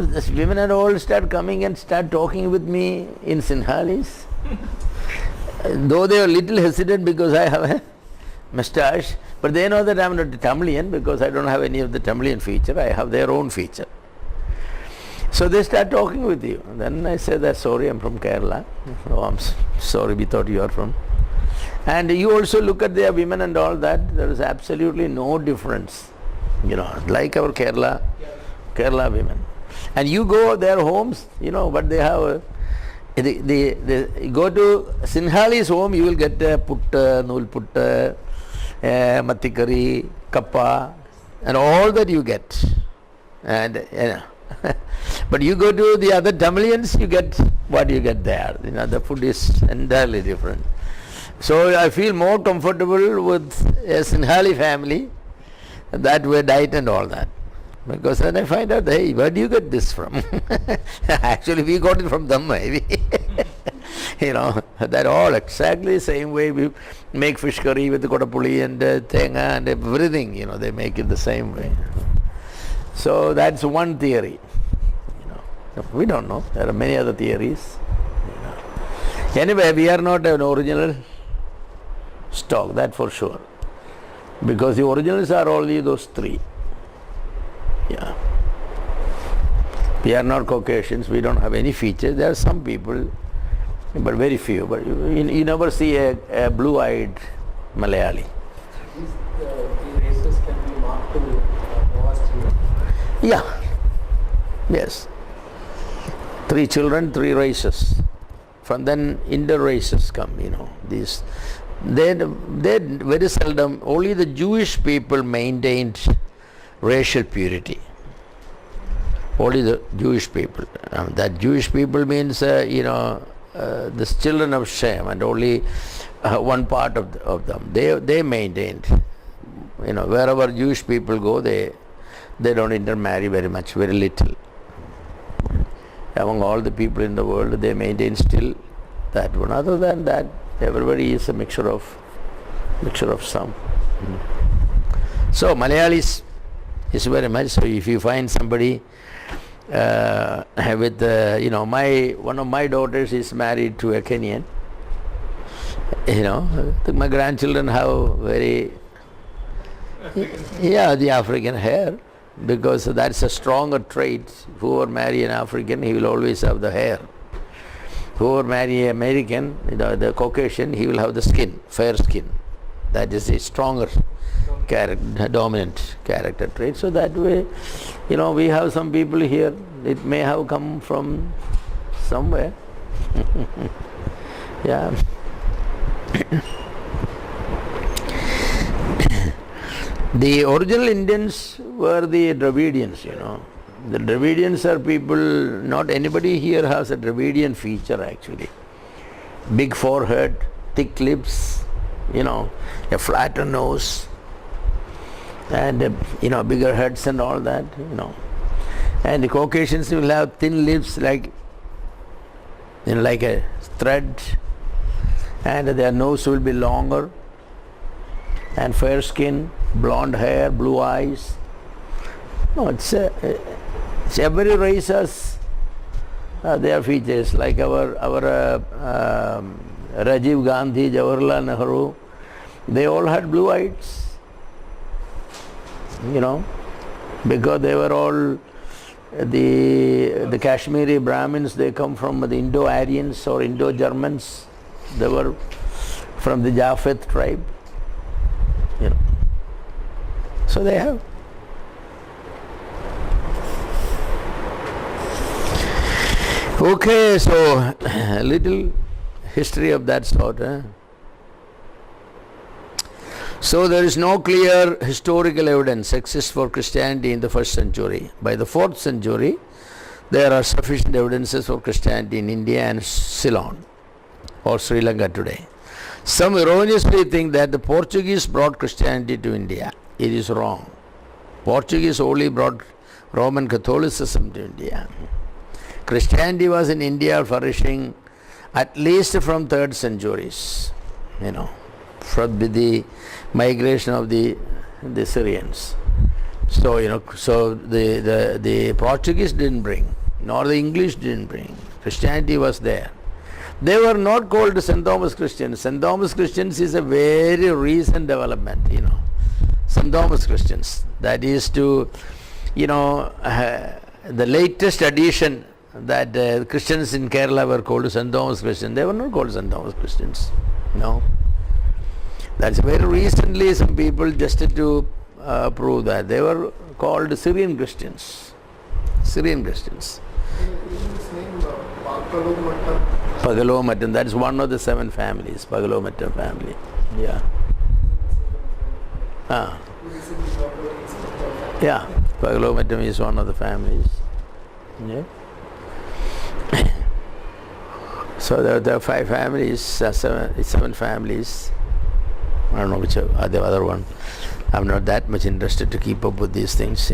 this women and all start coming and start talking with me in Sinhalese. Though they are a little hesitant because I have a moustache, but they know that I am not a Tamilian because I don't have any of the Tamilian feature. I have their own feature. So they start talking with you. And then I say that, sorry, I'm from Kerala. Oh, I'm sorry, we thought you are from. And you also look at their women and all that, there is absolutely no difference. Like our Kerala women. And you go their homes, but they have, they go to Sinhalese home, you will get putta, nool putta, matikari, kappa, and all that you get. And, but you go to the other Tamilians, you get what you get there. The food is entirely different. So I feel more comfortable with a Sinhali family, that way diet and all that. Because then I find out, hey, where do you get this from? Actually, we got it from them, maybe. That all exactly same way we make fish curry with the kodapuli and tenga and everything, they make it the same way. So that's one theory. We don't know. There are many other theories. Anyway, we are not an original stock, that for sure. Because the originals are only those three. Yeah. We are not Caucasians, we don't have any features. There are some people, but very few. But you never see a blue-eyed Malayali. These three races can be marked to past year. Yeah. Yes. 3 children, 3 races. From then inter-races come, these. They very seldom, only the Jewish people maintained racial purity. Only the Jewish people. That Jewish people means, the children of Shem, and only one part of them. They maintained. Wherever Jewish people go, they don't intermarry very much, very little. Among all the people in the world, they maintain still that one. Other than that, everybody is a mixture of some. So Malayalis is very much. So if you find somebody with one of my daughters is married to a Kenyan, my grandchildren have very the African hair, because that's a stronger trait. Whoever marry an African, he will always have the hair. Whoever marry an American, the Caucasian, he will have the skin, fair skin. That is a stronger dominant character trait. So that way, we have some people here, it may have come from somewhere. Yeah. The original Indians were the Dravidians, The Dravidians are people, not anybody here has a Dravidian feature actually. Big forehead, thick lips, a flatter nose, and bigger heads and all that, And the Caucasians will have thin lips like a thread, and their nose will be longer, and fair skin, blonde hair, blue eyes. No, it's every race has their features. Like our Rajiv Gandhi, Jawaharlal Nehru, they all had blue eyes. Because they were all the Kashmiri Brahmins. They come from the Indo-Aryans or Indo-Germans. They were from the Japheth tribe. So they have. Okay, so a little history of that sort. So there is no clear historical evidence exists for Christianity in the 1st century. By the 4th century, there are sufficient evidences for Christianity in India and Ceylon or Sri Lanka today. Some erroneously think that the Portuguese brought Christianity to India. It is wrong. Portuguese only brought Roman Catholicism to India. Christianity was in India flourishing at least from 3rd centuries, from the migration of the Syrians. So, so the Portuguese didn't bring, nor the English didn't bring. Christianity was there. They were not called St. Thomas Christians. St. Thomas Christians is a very recent development, St. Thomas Christians. That is the latest addition that Christians in Kerala were called St. Thomas Christians. They were not called St. Thomas Christians. No. That's very recently some people just to prove that. They were called Syrian Christians. Syrian Christians. Pagalomattam, that is one of the 7 families, Pagalomattam family. Yeah. Yeah, Pagalomattam is one of the families. Yeah. So there are 5 families, 7 families. I don't know which are the other one. I'm not that much interested to keep up with these things,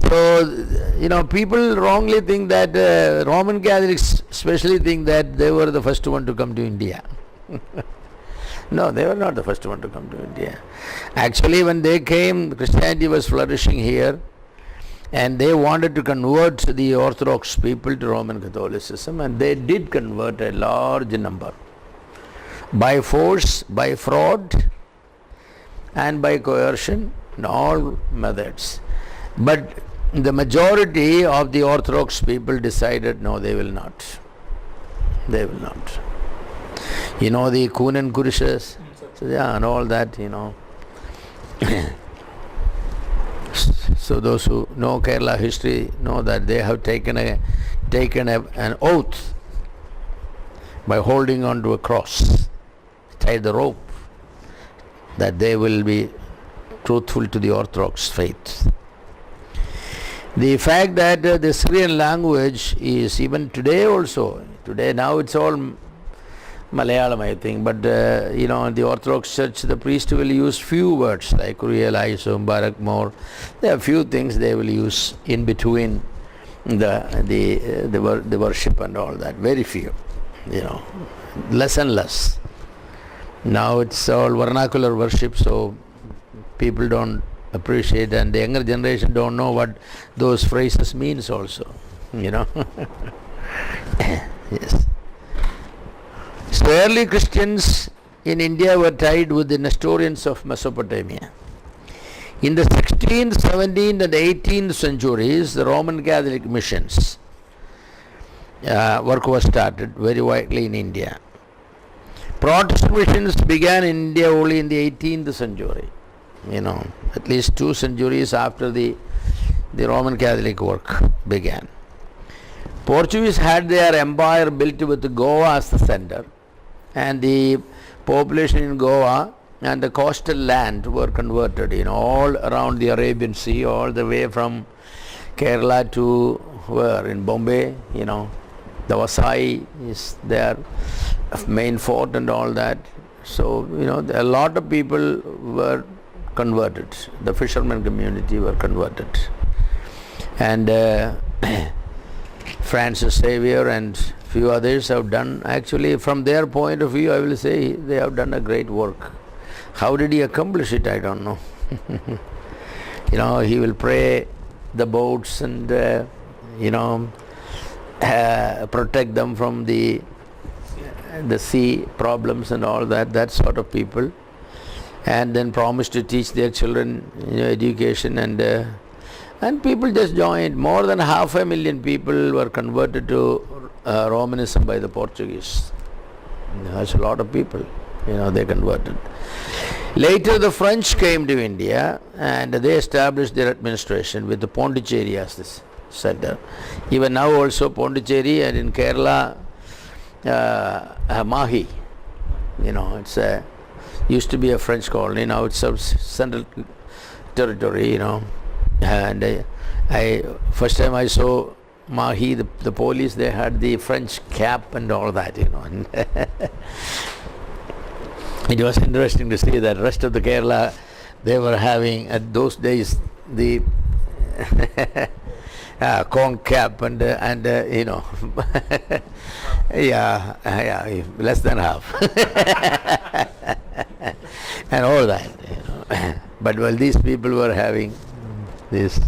So, people wrongly think that Roman Catholics especially think that they were the first one to come to India. No, they were not the first one to come to India. Actually, when they came, Christianity was flourishing here, and they wanted to convert the Orthodox people to Roman Catholicism, and they did convert a large number. By force, by fraud, and by coercion, in all methods. But the majority of the Orthodox people decided, no, they will not. They will not. The Kunan Kurishas, and all that, So those who know Kerala history know that they have taken an oath by holding on to a cross, tied the rope, that they will be truthful to the Orthodox faith. The fact that the Syrian language is even today also, now it's all Malayalam, I think, but in the Orthodox Church, the priest will use few words like Kuriel, Aisum, Barak, More. There are few things they will use in between the worship and all that. Very few, less and less. Now it's all vernacular worship, so people don't appreciate, and the younger generation don't know what those phrases means also, Yes. So early Christians in India were tied with the Nestorians of Mesopotamia. In the 16th, 17th and 18th centuries, the Roman Catholic missions work was started very widely in India. Protestant missions began in India only in the 18th century. At least 2 centuries after the Roman Catholic work began. Portuguese had their empire built with Goa as the center, and the population in Goa and the coastal land were converted, all around the Arabian Sea, all the way from Kerala to where? In Bombay, the Vasai is their main fort and all that. So, a lot of people were converted. The fishermen community were converted. And Francis Xavier and few others have done, actually from their point of view, I will say they have done a great work. How did he accomplish it? I don't know. He will pray the boats and protect them from the sea problems and all that sort of people, and then promise to teach their children education, and people just joined. More than 500,000 people were converted to Romanism by the Portuguese. That's a lot of people, they converted. Later the French came to India and they established their administration with the Pondicherry as the center. Even now also Pondicherry, and in Kerala, Mahi, it's used to be a French colony, now it's a central territory, and I first time I saw Mahi, the police, they had the French cap and all that, and it was interesting to see that rest of the Kerala, they were having at those days the conch cap and yeah, less than half and all that, But while these people were having this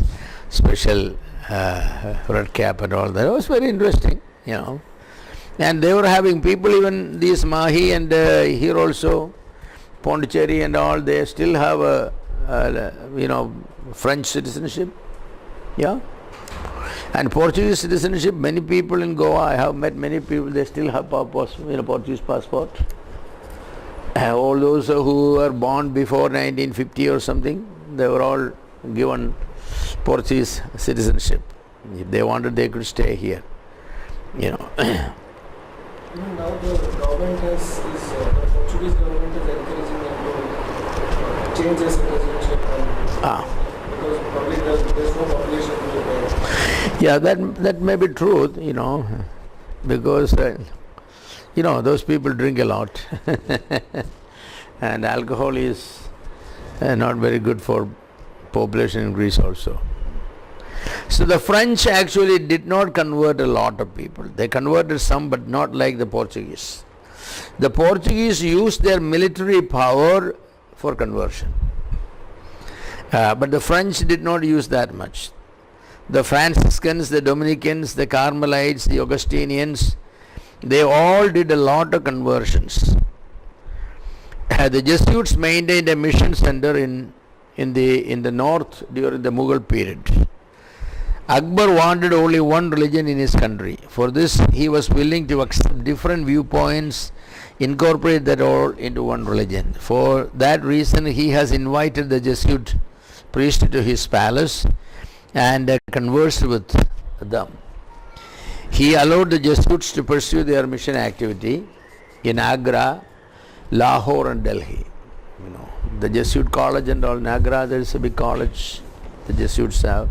special red cap and all that, it was very interesting, And they were having people, even these Mahi and here also, Pondicherry and all, they still have a French citizenship, and Portuguese citizenship. Many people in Goa, I have met many people, they still have Portuguese passport. All those who were born before 1950 or something, they were all given Portuguese citizenship. If they wanted, they could stay here. Even now the government the Portuguese government is encouraging them to change their citizenship because probably there's no population there. Yeah, that may be true, because those people drink a lot and alcohol is not very good for population in Greece also. So the French actually did not convert a lot of people. They converted some, but not like the Portuguese. The Portuguese used their military power for conversion. But the French did not use that much. The Franciscans, the Dominicans, the Carmelites, the Augustinians, they all did a lot of conversions. The Jesuits maintained a mission center in the north during the Mughal period. Akbar wanted only one religion in his country. For this, he was willing to accept different viewpoints, incorporate that all into one religion. For that reason, he has invited the Jesuit priest to his palace and conversed with them. He allowed the Jesuits to pursue their mission activity in Agra, Lahore and Delhi. The Jesuit college and all in Agra, there is a big college the Jesuits have.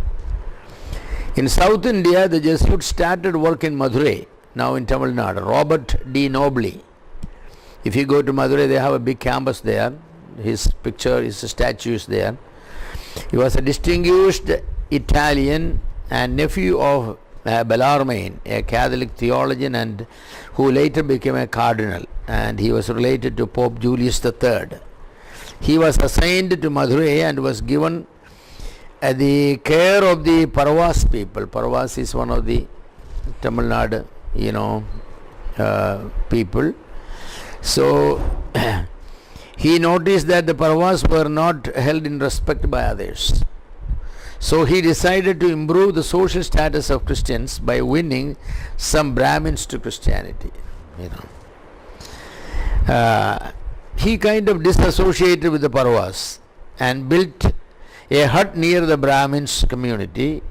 In South India, the Jesuits started work in Madurai, now in Tamil Nadu. Robert D. Nobly. If you go to Madurai, they have a big campus there. His picture, his statue is there. He was a distinguished Italian and nephew of Bellarmine, a Catholic theologian, and who later became a cardinal, and he was related to Pope Julius III. He was assigned to Madurai and was given the care of the Paravas people. Paravas is one of the Tamil Nadu, people. So he noticed that the Paravas were not held in respect by others. So he decided to improve the social status of Christians by winning some Brahmins to Christianity. He kind of disassociated with the Paravas and built a hut near the Brahmins community.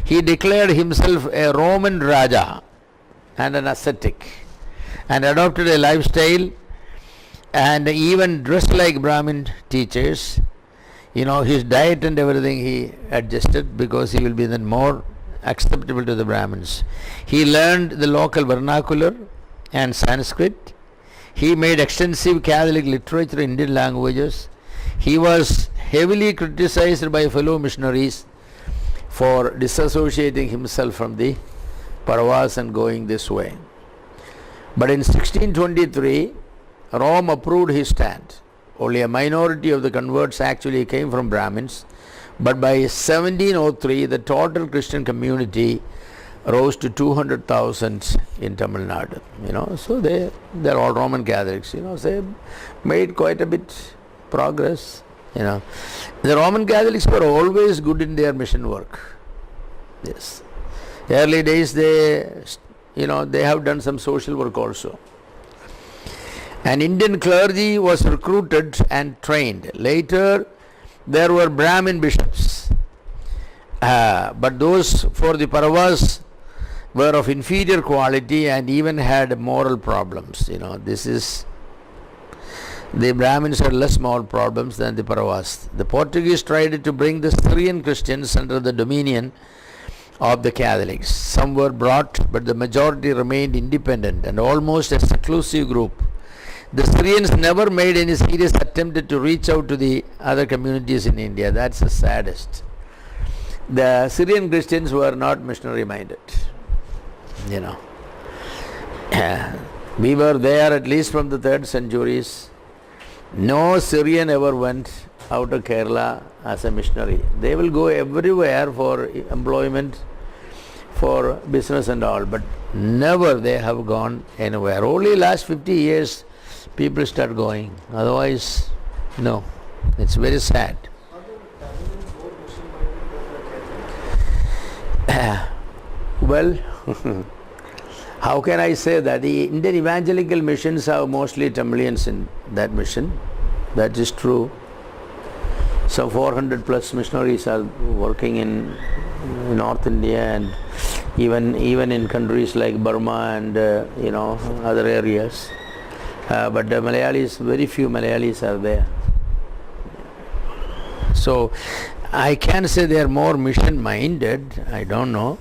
He declared himself a Roman Raja and an ascetic, and adopted a lifestyle and even dressed like Brahmin teachers. His diet and everything he adjusted because he will be then more acceptable to the Brahmins. He learned the local vernacular and Sanskrit. He made extensive Catholic literature in Indian languages. He was heavily criticized by fellow missionaries for disassociating himself from the Paravas and going this way. But in 1623, Rome approved his stand. Only a minority of the converts actually came from Brahmins, but by 1703 the total Christian community rose to 200,000 in Tamil Nadu. So they're all Roman Catholics. They made quite a bit progress. The Roman Catholics were always good in their mission work. Yes, early days they have done some social work also. An Indian clergy was recruited and trained. Later, there were Brahmin bishops. But those for the Paravas were of inferior quality and even had moral problems. The Brahmins had less moral problems than the Paravas. The Portuguese tried to bring the Syrian Christians under the dominion of the Catholics. Some were brought, but the majority remained independent and almost a seclusive group. The Syrians never made any serious attempt to reach out to the other communities in India. That's the saddest. The Syrian Christians were not missionary minded. We were there at least from the 3rd centuries. No Syrian ever went out of Kerala as a missionary. They will go everywhere for employment, for business and all, but never they have gone anywhere. Only last 50 years people start going. Otherwise, no. It's very sad. Well, how can I say that? The Indian evangelical missions have mostly Tamilians in that mission. That is true. So 400 plus missionaries are working in North India and even in countries like Burma and other areas. But the Malayalis, very few Malayalis are there. So I can say they are more mission minded. I don't know,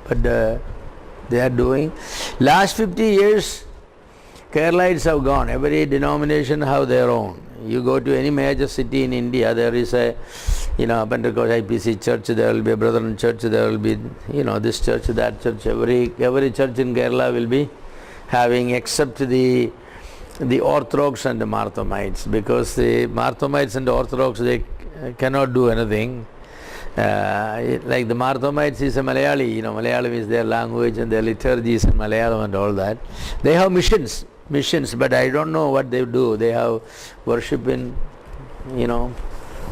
but they are doing. Last 50 years, Keralites have gone. Every denomination have their own. You go to any major city in India, there is a Pentecost IPC church, there will be a Brethren church, there will be this church, that church. Every church in Kerala will be having, except the Orthodox and the Marthomites, because the Marthomites and the Orthodox, they cannot do anything. Like the Marthomites is a Malayali, Malayalam is their language and their liturgy is in Malayalam and all that. They have missions, but I don't know what they do. They have worship in,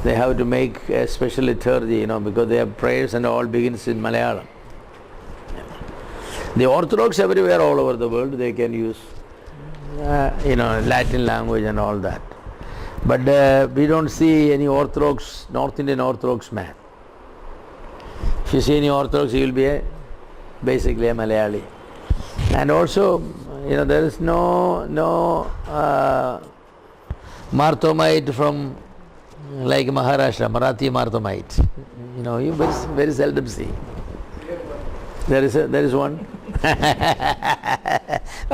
they have to make a special liturgy, because they have prayers and all begins in Malayalam. The Orthodox everywhere all over the world, they can use, Latin language and all that. But we don't see any Orthodox, North Indian Orthodox man. If you see any Orthodox, he will be basically a Malayali. And also, there is no Marthomite from like Maharashtra, Marathi Marthomite. You very seldom see. There is one.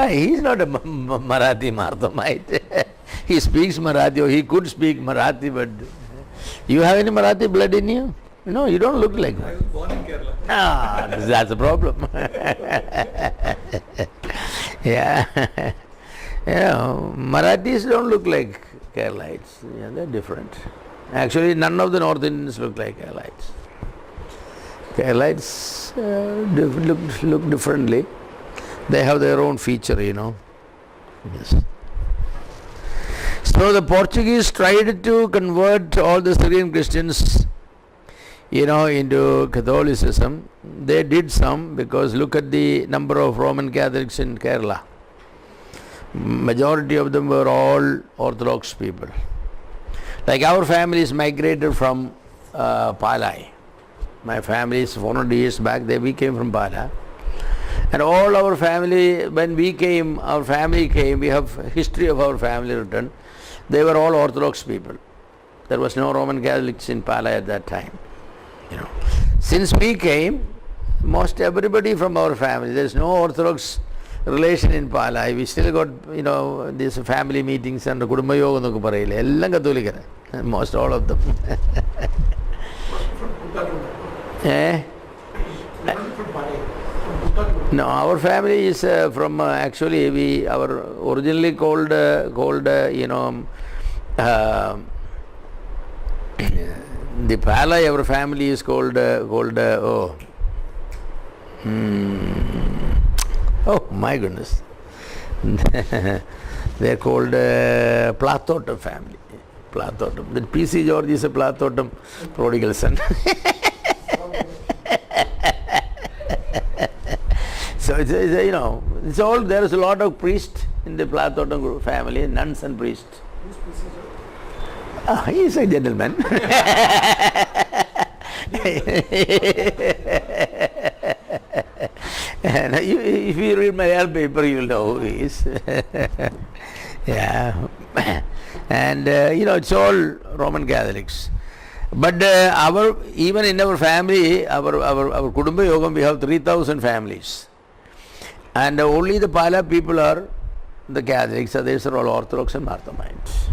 He is not a Marathi Marthomite. He speaks Marathi, or he could speak Marathi, but you have any Marathi blood in you? No, you don't look like that. I was born in Kerala. That's the problem. Yeah. Marathis don't look like Keralites. Yeah, they're different. Actually, none of the North Indians look like Keralites. Keralites look differently. They have their own feature, Yes. So the Portuguese tried to convert all the Syrian Christians, into Catholicism. They did some, because look at the number of Roman Catholics in Kerala. Majority of them were all Orthodox people. Like our families migrated from Palai. My family is 400 years back, we came from Palai. And all our family, when we came, our family came, we have history of our family written. They were all Orthodox people. There was no Roman Catholics in Palai at that time. Since we came, most everybody from our family, there is no Orthodox relation in Palai. We still got, these family meetings and Kudumba Yoga nokku parayile. Ellam Katholikara. Most all of them. No, our family is from actually our originally called the Palai, our family is called oh my goodness. They are called Plathotam family. Plathotam. That P.C. George is a Plathotam prodigal son. So it's all, there is a lot of priests in the Plathotam family, nuns and priests. Who's P.C. George? He is a gentleman. And if you read Malayalam paper, you will know who he is. Yeah. And it's all Roman Catholics. But even in our family, our Kudumba Yogam, we have 3,000 families. And only the Pala people are the Catholics, others are all Orthodox and Marthomites.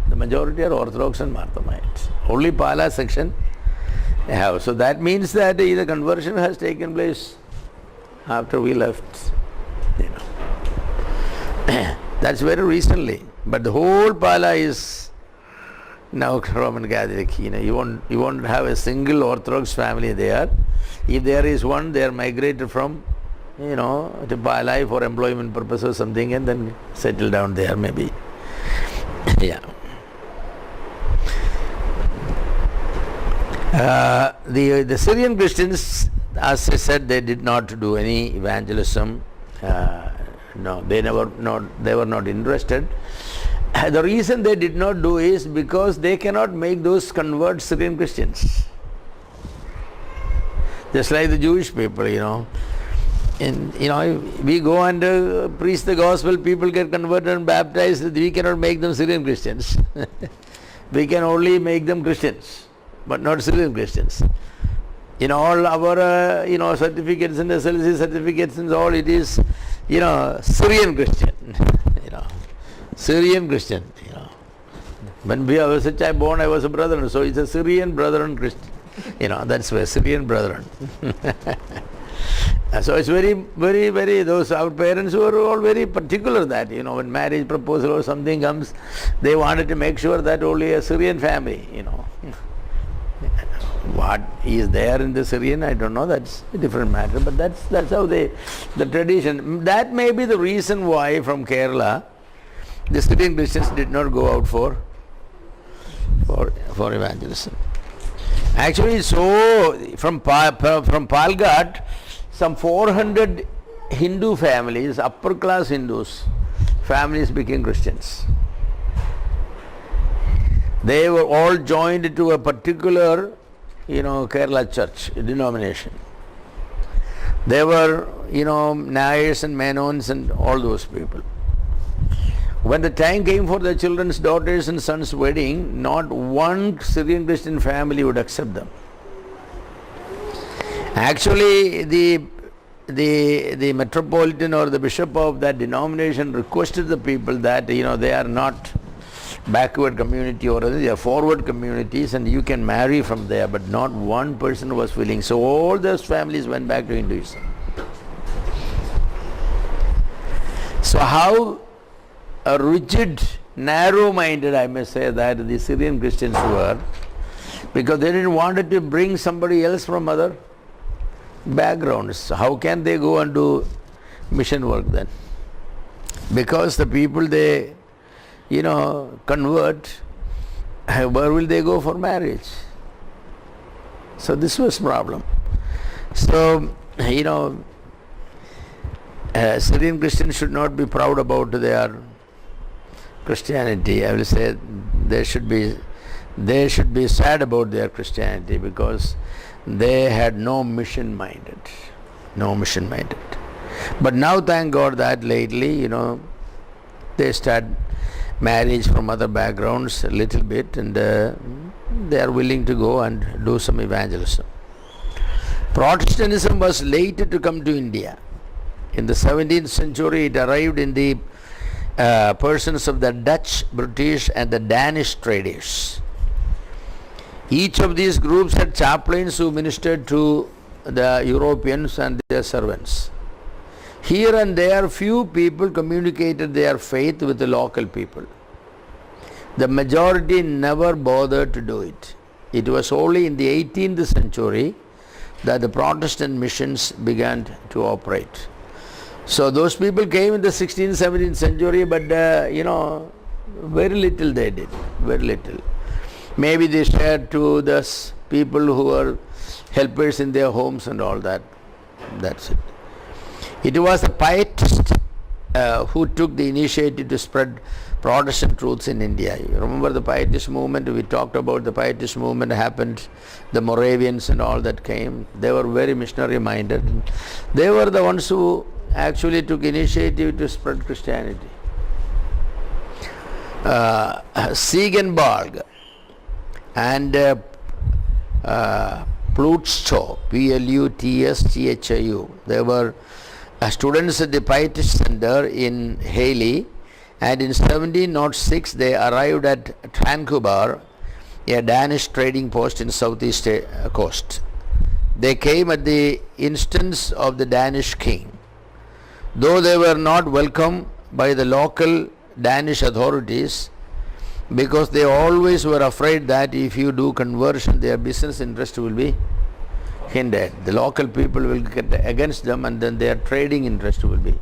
The majority are Orthodox and Marthomites. Only Pala section they have. So that means that the conversion has taken place after we left. That's very recently. But the whole Pala is now Roman Catholic. You won't have a single Orthodox family there. If there is one, they are migrated from, to life or employment purpose or something, and then settle down there maybe. Yeah. The Syrian Christians, as I said, they did not do any evangelism. No, they were not interested. The reason they did not do is because they cannot make those convert Syrian Christians. Just like the Jewish people, And we go and preach the gospel, people get converted and baptized. We cannot make them Syrian Christians. We can only make them Christians, but not Syrian Christians. In all our certificates and SLC certificates and all, it is Syrian Christian. Syrian Christian. When I was born, I was a brethren, so it's a Syrian brethren Christian. That's why Syrian brethren. So it's very, very, very, our parents were all very particular that, when marriage proposal or something comes, they wanted to make sure that only a Syrian family, What is there in the Syrian, I don't know, that's a different matter, but that's how the tradition, that may be the reason why from Kerala, the Syrian Christians did not go out for evangelism. Actually, so from Palghat, some 400 Hindu families, upper class Hindus, families became Christians. They were all joined to a particular, Kerala church denomination. They were, Nayars and Menons and all those people. When the time came for the children's daughters and sons' wedding, not one Syrian Christian family would accept them. Actually, the metropolitan or the bishop of that denomination requested the people that they are not backward community or they are forward communities and you can marry from there, but not one person was willing. So all those families went back to Hinduism. So how rigid, narrow-minded, I may say, that the Syrian Christians were, because they didn't want to bring somebody else from other backgrounds. How can they go and do mission work then? Because the people they, convert, where will they go for marriage? So this was problem. So, Syrian Christians should not be proud about their Christianity. I will say they should be sad about their Christianity because they had no mission minded. But now thank God that lately, they start marriage from other backgrounds a little bit and they are willing to go and do some evangelism. Protestantism was later to come to India. In the 17th century it arrived in the persons of the Dutch, British and the Danish traders. Each of these groups had chaplains who ministered to the Europeans and their servants. Here and there few people communicated their faith with the local people. The majority never bothered to do it. It was only in the 18th century that the Protestant missions began to operate. So those people came in the 16th, 17th century, but very little they did, very little. Maybe they shared to the people who were helpers in their homes and all that. That's it. It was the Pietists who took the initiative to spread Protestant truths in India. You remember the Pietist movement? We talked about the Pietist movement happened, the Moravians and all that came. They were very missionary minded. They were the ones who actually took initiative to spread Christianity. Siegenbalg and Plutschau, Plutschau, they were students at the Pietist Center in Halle, and in 1706 they arrived at Vancouver, a Danish trading post in southeast coast. They came at the instance of the Danish king. Though they were not welcome by the local Danish authorities, because they always were afraid that if you do conversion, their business interest will be hindered. The local people will get against them, and then their trading interest will be.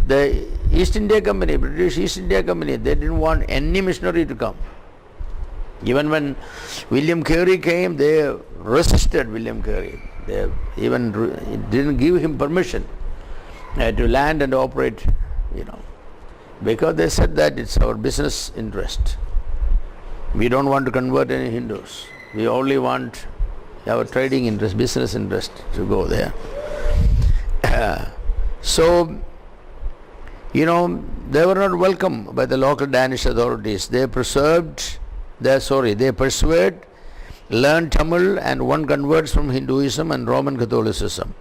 The East India Company, British East India Company, they didn't want any missionary to come. Even when William Carey came, they resisted William Carey. They even didn't give him permission to land and operate, because they said that it's our business interest. We don't want to convert any Hindus. We only want our trading interest, business interest to go there. So, they were not welcome by the local Danish authorities. They persuade, learned Tamil, and won converts from Hinduism and Roman Catholicism.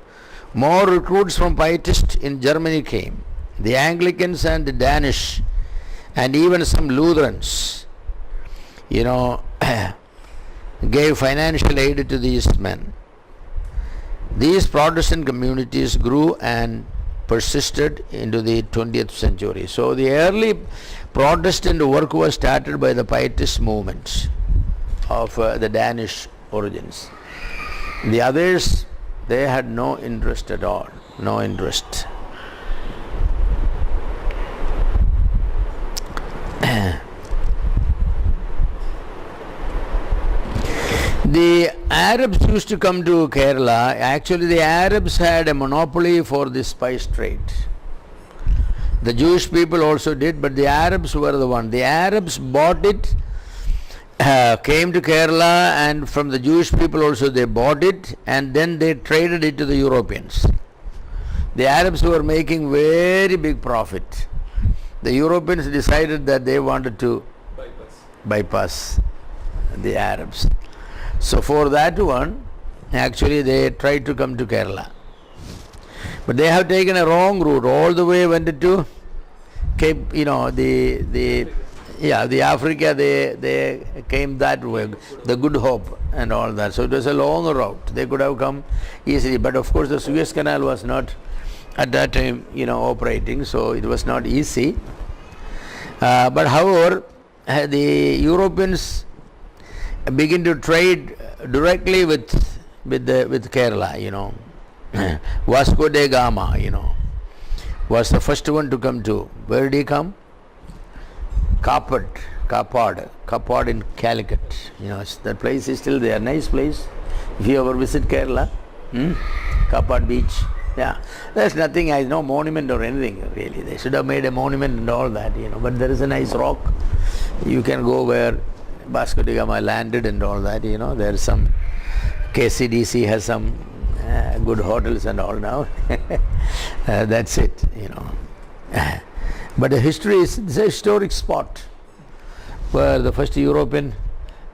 More recruits from Pietists in Germany came. The Anglicans and the Danish, and even some Lutherans, gave financial aid to these men. These Protestant communities grew and persisted into the 20th century. So the early Protestant work was started by the Pietist movement of the Danish origins. The others, they had no interest at all, no interest. The Arabs used to come to Kerala. Actually, the Arabs had a monopoly for the spice trade. The Jewish people also did, but the Arabs were the one. The Arabs bought it, came to Kerala, and from the Jewish people also they bought it, and then they traded it to the Europeans. The Arabs were making very big profit. The Europeans decided that they wanted to bypass the Arabs. So for that one, actually they tried to come to Kerala. But they have taken a wrong route. All the way went to Cape, the Africa, they came that way, the Good Hope and all that. So it was a long route. They could have come easily. But of course the Suez Canal was not at that time, operating, so it was not easy. But however, the Europeans begin to trade directly with Kerala, Vasco da Gama, was the first one to come to. Where did he come? Kapad in Calicut. That place is still there. Nice place. If you ever visit Kerala, Kapad beach. Yeah, there's nothing, no monument or anything really. They should have made a monument and all that, but there is a nice rock. You can go where Vasco da Gama landed and all that, there's some, KCDC has some good hotels and all now. That's it, But the history is, it's a historic spot where the first European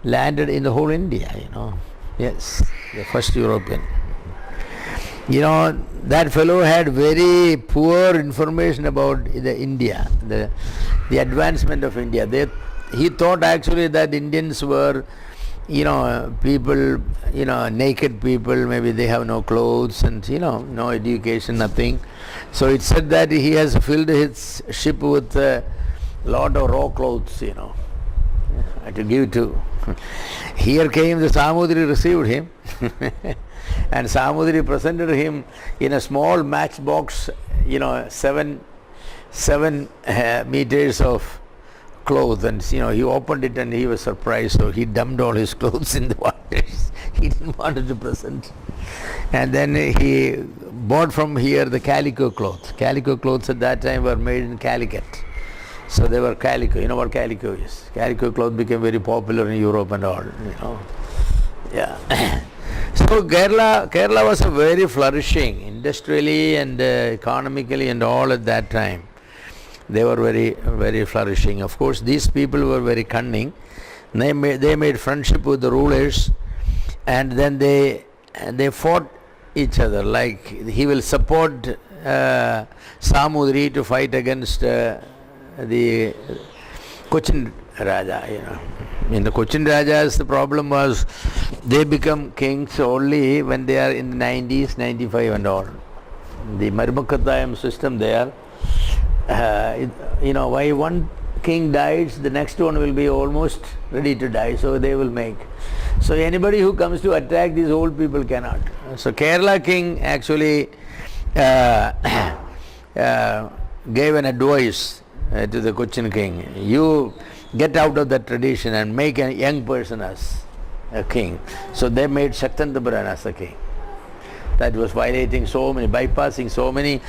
landed in the whole India, Yes, the first European. That fellow had very poor information about the India, the advancement of India. He thought actually that Indians were, people, naked people, maybe they have no clothes and, no education, nothing. So it said that he has filled his ship with a lot of raw clothes, to give to. Here came the Samudri, received him. And Samudri presented him in a small matchbox, 7 meters of clothes, and he opened it and he was surprised, so he dumped all his clothes in the waters. He didn't want to present. And then he bought from here the calico cloth. Calico clothes at that time were made in Calicut. So they were calico. You know what calico is? Calico cloth became very popular in Europe and all, Yeah. So Kerala was a very flourishing industrially and economically and all at that time. They were very, very flourishing. Of course, these people were very cunning. They made friendship with the rulers, and then they fought each other. Like he will support Samudri to fight against the Cochin Raja. In the Cochin Rajas, the problem was they become kings only when they are in the 90s, 95 and all. The Marmakatayam system there, why one king dies, the next one will be almost ready to die, so they will make. So anybody who comes to attack these old people cannot. So Kerala king actually gave an advice to the Cochin king, you get out of that tradition and make a young person as a king. So they made Shaktantapuran as a king. That was violating so many, bypassing so many